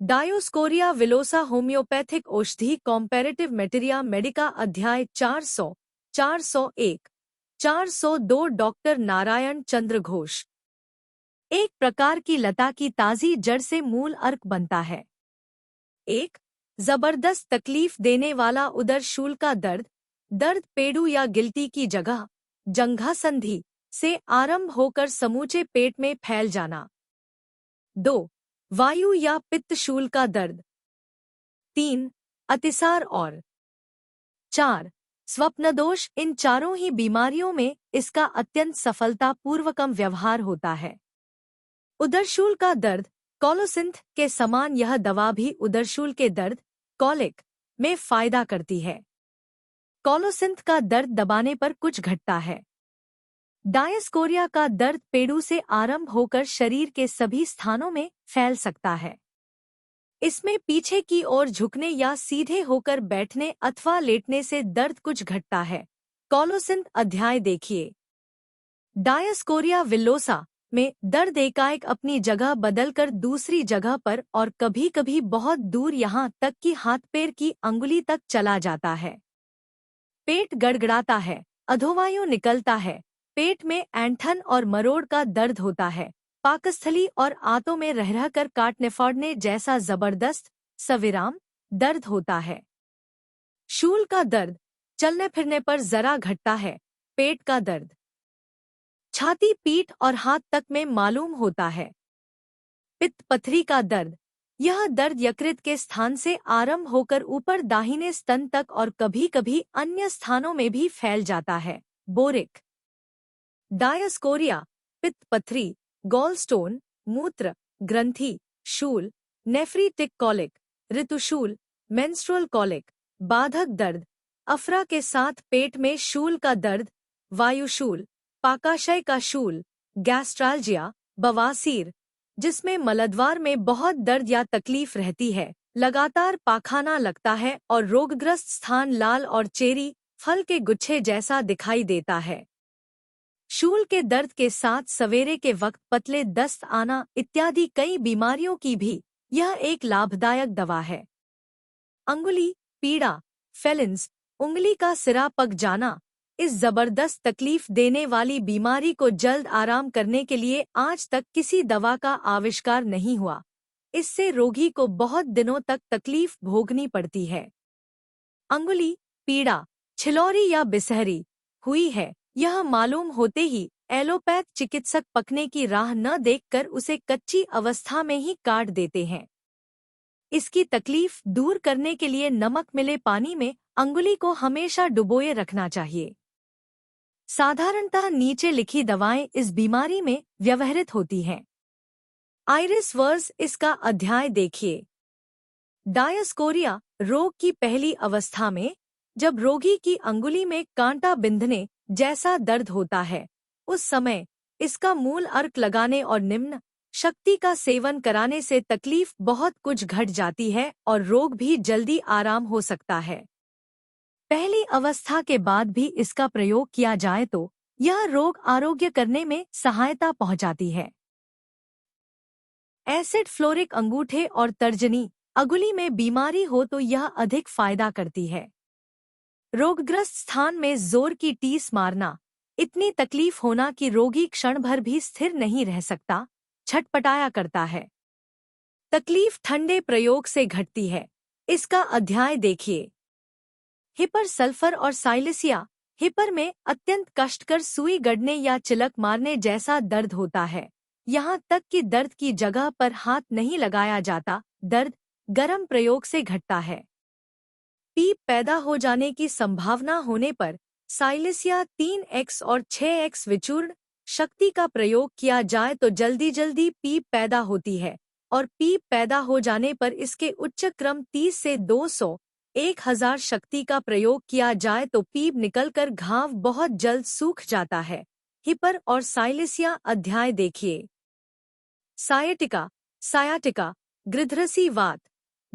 Dioscorea villosa homeopathic औषधि कॉम्पैरेटिव मेटेरिया Medica अध्याय 401 402 doctor Narayan चंद्र घोष। एक प्रकार की लता की ताजी जड़ से मूल अर्क बनता है। एक जबरदस्त तकलीफ देने वाला उदर शूल का दर्द पेड़ू या गिल्टी की जगह जंघा संधि से आरंभ होकर समूचे पेट में फैल जाना। 2 वायु या पित्त शूल का दर्द। 3 अतिसार और 4 स्वप्नदोष। इन चारों ही बीमारियों में इसका अत्यंत सफलतापूर्वकम व्यवहार होता है। उदरशूल का दर्द कॉलोसिंथ के समान यह दवा भी उदरशूल के दर्द कॉलिक में फायदा करती है। कॉलोसिंथ का दर्द दबाने पर कुछ घटता है। डायस्कोरिया का दर्द पेड़ू से आरंभ होकर शरीर के सभी स्थानों में फैल सकता है। इसमें पीछे की ओर झुकने या सीधे होकर बैठने अथवा लेटने से दर्द कुछ घटता है। कॉलोसिंथ अध्याय देखिए। डायस्कोरिया विल्लोसा में दर्द एकाएक अपनी जगह बदलकर दूसरी जगह पर और कभी-कभी बहुत दूर यहाँ तक कि हाथ पैर की अंगुली तक चला जाता है। पेट गड़गड़ाता है, अधोवायु निकलता है, पेट में ऐंठन और मरोड़ का दर्द होता है, पाकस्थली और आंतों में रह कर काटने फाड़ने जैसा जबरदस्त सविराम दर्द होता है। शूल का दर्द चलने फिरने पर जरा घटता है। पेट का दर्द छाती पीठ और हाथ तक में मालूम होता है। पित्त पथरी का दर्द यह दर्द यकृत के स्थान से आरंभ होकर ऊपर दाहिने स्तन तक और कभी-कभी अन्य स्थानों में भी फैल जाता है। बोरिक डायस्कोरिया पित्त पथरी गॉलस्टोन मूत्र ग्रंथि शूल नेफ्रीटिक कॉलिक ऋतुशूल मेंस्ट्रुअल कॉलिक बाधक दर्द अफरा के साथ पेट में शूल का दर्द वायुशूल पाकाशय का शूल गैस्ट्राल्जिया बवासीर जिसमें मलद्वार में बहुत दर्द या तकलीफ रहती है, लगातार पाखाना लगता है और रोगग्रस्त स्थान लाल और चेरी फल के गुच्छे जैसा दिखाई देता है। शूल के दर्द के साथ सवेरे के वक्त पतले दस्त आना इत्यादि कई बीमारियों की भी यह एक लाभदायक दवा है। अंगुली पीड़ा फेलिन्स उंगली का सिरा पक जाना इस जबरदस्त तकलीफ देने वाली बीमारी को जल्द आराम करने के लिए आज तक किसी दवा का आविष्कार नहीं हुआ। इससे रोगी को बहुत दिनों तक तकलीफ भोगनी पड़ती है। अंगुली पीड़ा छिलौरी या बिसहरी हुई है, यह मालूम होते ही एलोपैथ चिकित्सक पकने की राह न देखकर उसे कच्ची अवस्था में ही काट देते हैं। इसकी तकलीफ दूर करने के लिए नमक मिले पानी में अंगुली को हमेशा डुबोए रखना चाहिए। साधारणतः नीचे लिखी दवाएं इस बीमारी में व्यवहृत होती हैं। आइरिस वर्स इसका अध्याय देखिए। डायस्कोरिया रोग की पहली अवस्था में जब रोगी की अंगुली में कांटा बिंधने जैसा दर्द होता है, उस समय इसका मूल अर्क लगाने और निम्न शक्ति का सेवन कराने से तकलीफ बहुत कुछ घट जाती है और रोग भी जल्दी आराम हो सकता है। पहली अवस्था के बाद भी इसका प्रयोग किया जाए तो यह रोग आरोग्य करने में सहायता पहुंचाती है। एसिड फ्लोरिक अंगूठे और तर्जनी अंगुली में बीमारी हो तो यह अधिक फायदा करती है। रोगग्रस्त स्थान में जोर की टीस मारना, इतनी तकलीफ होना कि रोगी क्षण भर भी स्थिर नहीं रह सकता, छटपटाया करता है। तकलीफ ठंडे प्रयोग से घटती है। इसका अध्याय देखिए। हिपर सल्फर और साइलिसिया हिपर में अत्यंत कष्टकर सुई गड़ने या चिलक मारने जैसा दर्द होता है, यहाँ तक कि दर्द की जगह पर हाथ नहीं लगाया जाता, दर्द गर्म प्रयोग से घटता है। पीप पैदा हो जाने की संभावना होने पर साइलिसिया 3x और 6x विचूर्ण शक्ति का प्रयोग किया जाए तो जल्दी जल्दी पीप पैदा होती है और पीप पैदा हो जाने पर इसके उच्च क्रम 30 से 200 1000 शक्ति का प्रयोग किया जाए तो पीप निकलकर घाव बहुत जल्द सूख जाता है। हिपर और साइलिसिया अध्याय देखिए। सायाटिका गृध्रसी वात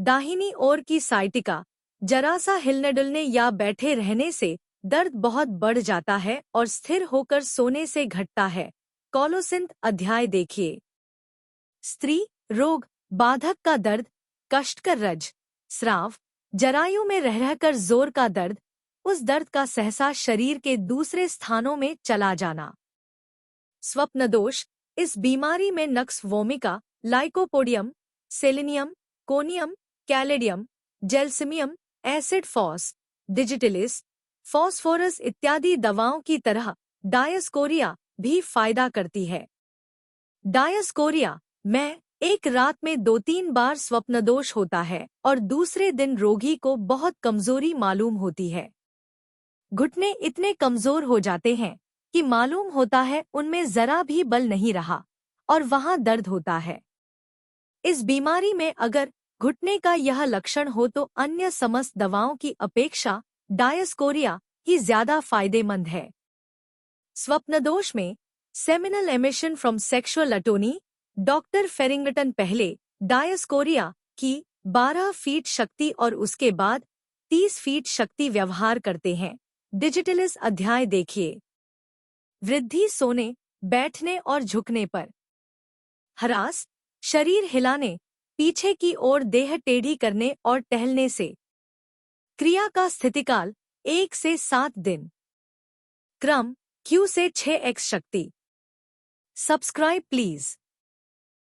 दाहिनी ओर की साइटिका जरा सा हिलने डुलने या बैठे रहने से दर्द बहुत बढ़ जाता है और स्थिर होकर सोने से घटता है। कॉलोसिंथ अध्याय देखिए। स्त्री रोग बाधक का दर्द कष्टकर रज, स्राव, जरायु में रह रहकर जोर का दर्द, उस दर्द का सहसा शरीर के दूसरे स्थानों में चला जाना। स्वप्न दोष, इस बीमारी में nux vomica, lycopodium, selenium, conium, caladium, gelsemium, acid phos, digitalis, phosphorus इत्यादि दवाओं की तरह डायस्कोरिया भी फायदा करती है। डायस्कोरिया में एक रात में 2-3 बार स्वप्नदोष होता है और दूसरे दिन रोगी को बहुत कमजोरी मालूम होती है। घुटने इतने कमजोर हो जाते हैं कि मालूम होता है उनमें जरा भी बल नहीं रहा और वहां दर्द होता है। इस बीमारी में अगर घुटने का यह लक्षण हो तो अन्य समस्त दवाओं की अपेक्षा डायस्कोरिया ही ज्यादा फायदेमंद है। स्वप्नदोष में seminal emission from sexual atony, doctor Farrington पहले डायस्कोरिया की 12 फीट शक्ति और उसके बाद 30 फीट शक्ति व्यवहार करते हैं। डिजिटलिस अध्याय देखिए। वृद्धि सोने, बैठने और झुकने पर। हरास, शरीर हिलाने, पीछे की ओर देह टेढ़ी करने और टहलने से। क्रिया का स्थितिकाल 1 से 7 दिन। क्रम Q से 6x शक्ति। Subscribe please.